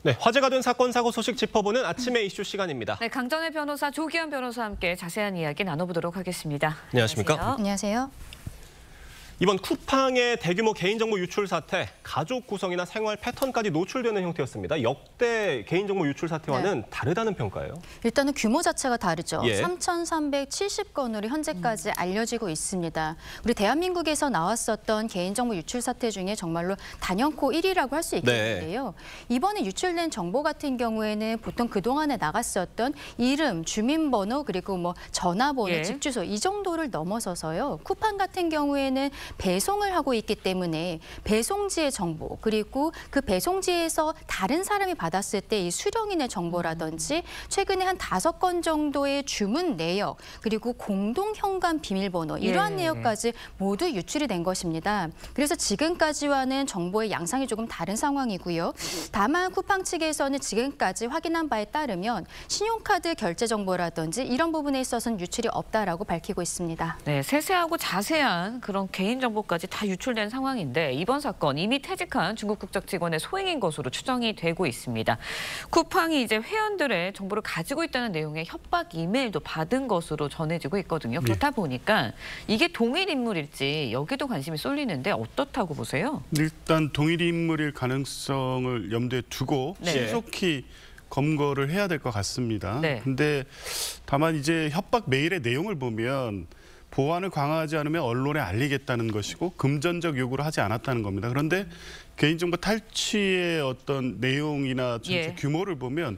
네, 화제가 된 사건 사고 소식 짚어보는 아침의 이슈 시간입니다. 네, 강전의 변호사 조기현 변호사와 함께 자세한 이야기 나눠보도록 하겠습니다. 안녕하십니까? 안녕하세요. 이번 쿠팡의 대규모 개인정보 유출 사태, 가족 구성이나 생활 패턴까지 노출되는 형태였습니다. 역대 개인정보 유출 사태와는 다르다는 평가예요? 일단은 규모 자체가 다르죠. 예. 3,370건으로 현재까지 알려지고 있습니다. 우리 대한민국에서 나왔었던 개인정보 유출 사태 중에 정말로 단연코 1위라고 할 수 있겠는데요. 이번에 유출된 정보 같은 경우에는 보통 그동안에 나갔었던 이름, 주민번호, 그리고 뭐 전화번호, 예. 집 주소 이 정도를 넘어서서요. 쿠팡 같은 경우에는 배송을 하고 있기 때문에 배송지의 정보, 그리고 그 배송지에서 다른 사람이 받았을 때 이 수령인의 정보라든지 최근에 한 5건 정도의 주문 내역, 그리고 공동 현관 비밀번호 이러한 예. 내역까지 모두 유출이 된 것입니다. 그래서 지금까지와는 정보의 양상이 조금 다른 상황이고요. 다만 쿠팡 측에서는 지금까지 확인한 바에 따르면 신용카드 결제 정보라든지 이런 부분에 있어서는 유출이 없다라고 밝히고 있습니다. 네, 세세하고 자세한 그런 개인정보까지 다 유출된 상황인데 이번 사건 이미 퇴직한 중국 국적 직원의 소행인 것으로 추정이 되고 있습니다. 쿠팡이 이제 회원들의 정보를 가지고 있다는 내용의 협박 이메일도 받은 것으로 전해지고 있거든요. 그렇다 보니까 이게 동일 인물일지 여기도 관심이 쏠리는데 어떻다고 보세요? 일단 동일 인물일 가능성을 염두에 두고 네. 신속히 검거를 해야 될 것 같습니다. 네. 근데 다만 이제 협박 메일의 내용을 보면 보안을 강화하지 않으면 언론에 알리겠다는 것이고 금전적 요구를 하지 않았다는 겁니다. 그런데 개인정보 탈취의 어떤 내용이나 전체 예. 규모를 보면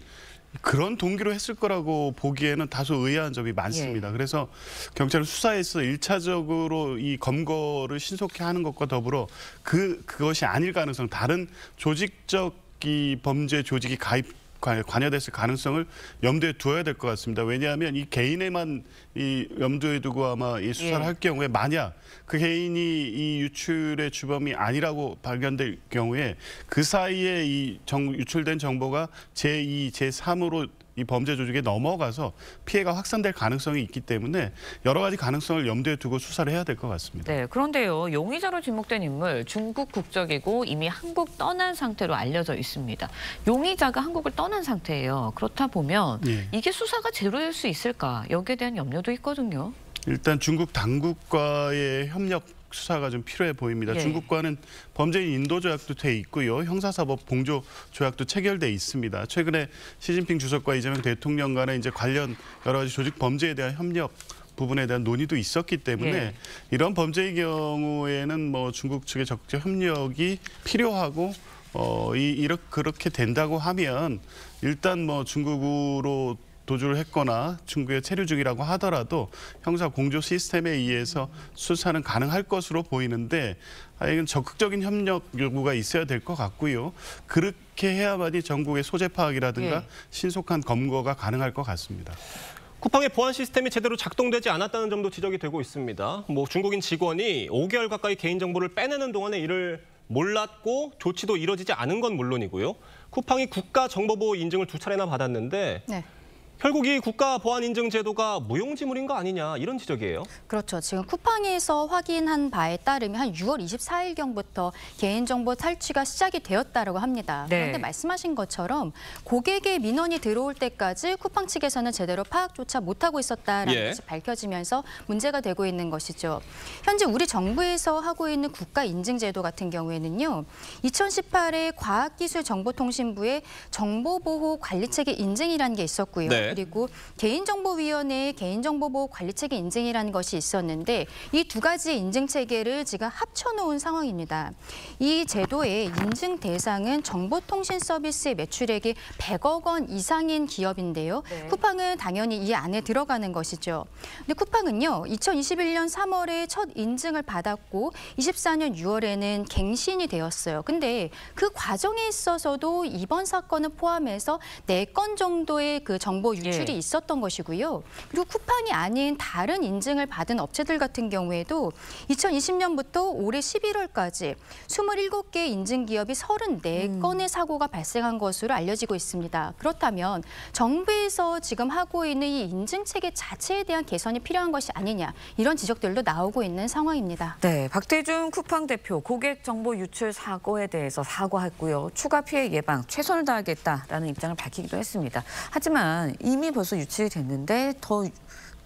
그런 동기로 했을 거라고 보기에는 다소 의아한 점이 많습니다. 예. 그래서 경찰은 수사에서 1차적으로 이 검거를 신속히 하는 것과 더불어 그것이 아닐 가능성, 다른 조직적 이 범죄 조직이 관여됐을 가능성을 염두에 두어야 될 것 같습니다. 왜냐하면 이 개인에만 이 염두에 두고 아마 이 수사를 예. 할 경우에 만약 그 개인이 이 유출의 주범이 아니라고 발견될 경우에 그 사이에 이 유출된 정보가 제2, 제3으로 이 범죄 조직에 넘어가서 피해가 확산될 가능성이 있기 때문에 여러 가지 가능성을 염두에 두고 수사를 해야 될 것 같습니다. 네, 그런데요. 용의자로 지목된 인물 중국 국적이고 이미 한국 떠난 상태로 알려져 있습니다. 용의자가 한국을 떠난 상태예요. 그렇다 보면 예. 이게 수사가 제대로 될 수 있을까? 여기에 대한 염려도 있거든요. 일단 중국 당국과의 협력 수사가 좀 필요해 보입니다. 예. 중국과는 범죄인 인도 조약도 돼 있고요. 형사사법 공조 조약도 체결돼 있습니다. 최근에 시진핑 주석과 이재명 대통령 간에 이제 관련 여러 가지 조직 범죄에 대한 협력 부분에 대한 논의도 있었기 때문에 예. 이런 범죄의 경우에는 뭐 중국 측의 적극적 협력이 필요하고 그렇게 된다고 하면 일단 뭐 중국으로 도주를 했거나 중국에 체류 중이라고 하더라도 형사 공조 시스템에 의해서 수사는 가능할 것으로 보이는데 이건 적극적인 협력 요구가 있어야 될 것 같고요. 그렇게 해야만이 전국의 소재 파악이라든가 예. 신속한 검거가 가능할 것 같습니다. 쿠팡의 보안 시스템이 제대로 작동되지 않았다는 점도 지적이 되고 있습니다. 뭐 중국인 직원이 5개월 가까이 개인정보를 빼내는 동안에 이를 몰랐고 조치도 이뤄지지 않은 건 물론이고요. 쿠팡이 국가정보보호 인증을 2차례나 받았는데 네. 결국 이 국가보안인증 제도가 무용지물인 거 아니냐 이런 지적이에요. 그렇죠. 지금 쿠팡에서 확인한 바에 따르면 한 6월 24일경부터 개인정보 탈취가 시작이 되었다고 합니다. 네. 그런데 말씀하신 것처럼 고객의 민원이 들어올 때까지 쿠팡 측에서는 제대로 파악조차 못하고 있었다라는 예. 것이 밝혀지면서 문제가 되고 있는 것이죠. 현재 우리 정부에서 하고 있는 국가인증제도 같은 경우에는요. 2018에 과학기술정보통신부의 정보보호관리체계 인증이라는 게 있었고요. 네. 그리고 개인정보위원회의 개인정보보호관리체계 인증이라는 것이 있었는데 이 두 가지 인증체계를 지금 합쳐놓은 상황입니다. 이 제도의 인증 대상은 정보통신서비스의 매출액이 100억 원 이상인 기업인데요. 네. 쿠팡은 당연히 이 안에 들어가는 것이죠. 근데 쿠팡은요. 2021년 3월에 첫 인증을 받았고 24년 6월에는 갱신이 되었어요. 근데 그 과정에 있어서도 이번 사건을 포함해서 4건 정도의 그 정보 유출이 예. 있었던 것이고요. 그리고 쿠팡이 아닌 다른 인증을 받은 업체들 같은 경우에도 2020년부터 올해 11월까지 27개 인증 기업이 34건의 사고가 발생한 것으로 알려지고 있습니다. 그렇다면 정부에서 지금 하고 있는 이 인증 체계 자체에 대한 개선이 필요한 것이 아니냐 이런 지적들도 나오고 있는 상황입니다. 네, 박대중 쿠팡 대표 고객 정보 유출 사고에 대해서 사과했고요. 추가 피해 예방 최선을 다하겠다라는 입장을 밝히기도 했습니다. 하지만 이미 벌써 유출이 됐는데 더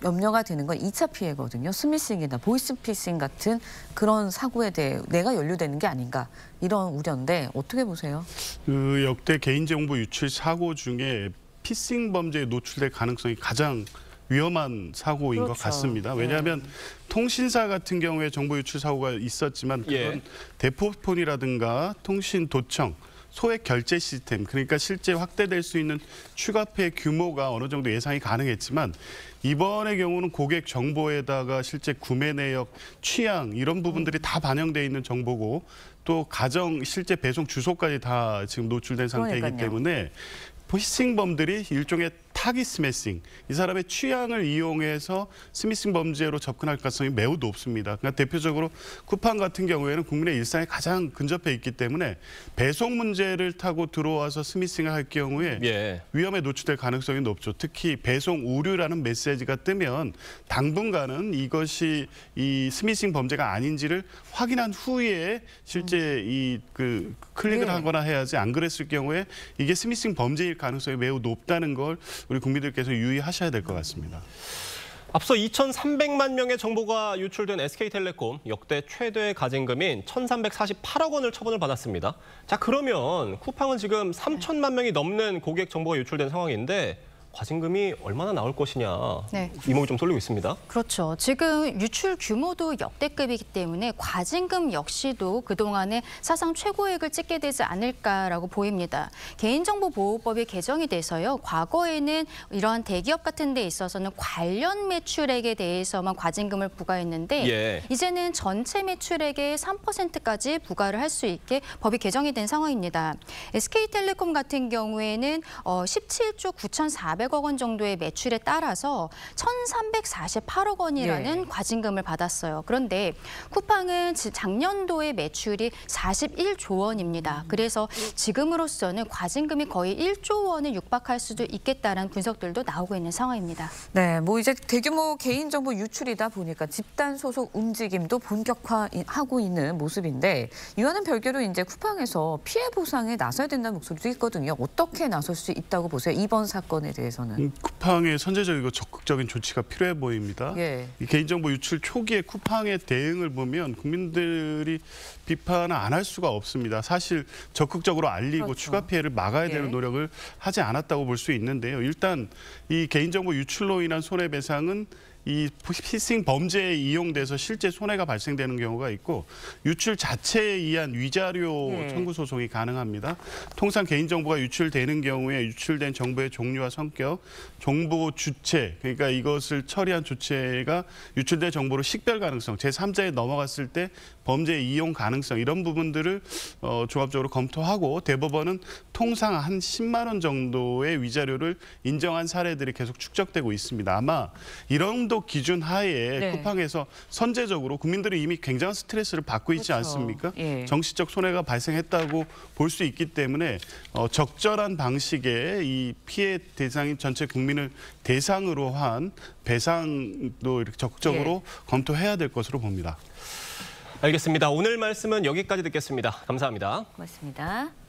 염려가 되는 건 2차 피해거든요. 스미싱이나 보이스피싱 같은 그런 사고에 대해 내가 연루되는 게 아닌가 이런 우려인데 어떻게 보세요? 그 역대 개인정보 유출 사고 중에 피싱 범죄에 노출될 가능성이 가장 위험한 사고인 그렇죠. 것 같습니다. 왜냐하면 통신사 같은 경우에 정보 유출 사고가 있었지만 그건 예. 대포폰이라든가 통신 도청, 소액 결제 시스템, 그러니까 실제 확대될 수 있는 추가 피해 규모가 어느 정도 예상이 가능했지만 이번의 경우는 고객 정보에다가 실제 구매 내역, 취향 이런 부분들이 다 반영돼 있는 정보고 또 가정 실제 배송 주소까지 다 지금 노출된 상태이기 그러니까요. 때문에 피싱범들이 일종의 타깃 스매싱, 이 사람의 취향을 이용해서 스미싱 범죄로 접근할 가능성이 매우 높습니다. 그러니까 대표적으로 쿠팡 같은 경우에는 국민의 일상에 가장 근접해 있기 때문에 배송 문제를 타고 들어와서 스미싱을 할 경우에 예. 위험에 노출될 가능성이 높죠. 특히 배송 오류라는 메시지가 뜨면 당분간은 이것이 이 스미싱 범죄가 아닌지를 확인한 후에 실제 클릭을 네. 하거나 해야지 안 그랬을 경우에 이게 스미싱 범죄일 가능성이 매우 높다는 걸 우리 국민들께서 유의하셔야 될 것 같습니다. 앞서 2,300만 명의 정보가 유출된 SK텔레콤 역대 최대 가징금인 1,348억 원을 처분을 받았습니다. 자, 그러면 쿠팡은 지금 3천만 명이 넘는 고객 정보가 유출된 상황인데 과징금이 얼마나 나올 것이냐 네. 이목이 좀 쏠리고 있습니다. 그렇죠. 지금 유출 규모도 역대급이기 때문에 과징금 역시도 그동안에 사상 최고액을 찍게 되지 않을까라고 보입니다. 개인정보보호법이 개정이 돼서요. 과거에는 이러한 대기업 같은 데 있어서는 관련 매출액에 대해서만 과징금을 부과했는데 예. 이제는 전체 매출액의 3%까지 부과를 할 수 있게 법이 개정이 된 상황입니다. SK텔레콤 같은 경우에는 17조 9,400억 원 정도의 매출에 따라서 1,348억 원이라는 네. 과징금을 받았어요. 그런데 쿠팡은 작년도의 매출이 41조 원입니다. 그래서 지금으로서는 과징금이 거의 1조 원을 육박할 수도 있겠다는 분석들도 나오고 있는 상황입니다. 네, 뭐 이제 대규모 개인정보 유출이다 보니까 집단 소속 움직임도 본격화하고 있는 모습인데 이와는 별개로 이제 쿠팡에서 피해 보상에 나서야 된다는 목소리도 있거든요. 어떻게 나설 수 있다고 보세요? 이번 사건에 대해서는. 쿠팡의 선제적이고 적극적인 조치가 필요해 보입니다. 예. 이 개인정보 유출 초기에 쿠팡의 대응을 보면 국민들이 비판을 안 할 수가 없습니다. 사실 적극적으로 알리고 그렇죠. 추가 피해를 막아야 되는 예. 노력을 하지 않았다고 볼 수 있는데요. 일단 이 개인정보 유출로 인한 손해배상은 이 피싱 범죄에 이용돼서 실제 손해가 발생되는 경우가 있고 유출 자체에 의한 위자료 예. 청구 소송이 가능합니다. 통상 개인정보가 유출되는 경우에 유출된 정보의 종류와 성격, 정보 주체, 그러니까 이것을 처리한 주체가 유출된 정보로 식별 가능성, 제3자에 넘어갔을 때 범죄 이용 가능성 이런 부분들을 종합적으로 검토하고 대법원은 통상 한 10만 원 정도의 위자료를 인정한 사례들이 계속 축적되고 있습니다. 아마 이런 기준 하에 네. 쿠팡에서 선제적으로 국민들이 이미 굉장한 스트레스를 받고 있지 그렇죠. 않습니까? 예. 정치적 손해가 발생했다고 볼 수 있기 때문에 적절한 방식의 이 피해 대상인 전체 국민을 대상으로 한 배상도 이렇게 적극적으로 검토해야 될 것으로 봅니다. 알겠습니다. 오늘 말씀은 여기까지 듣겠습니다. 감사합니다. 고맙습니다.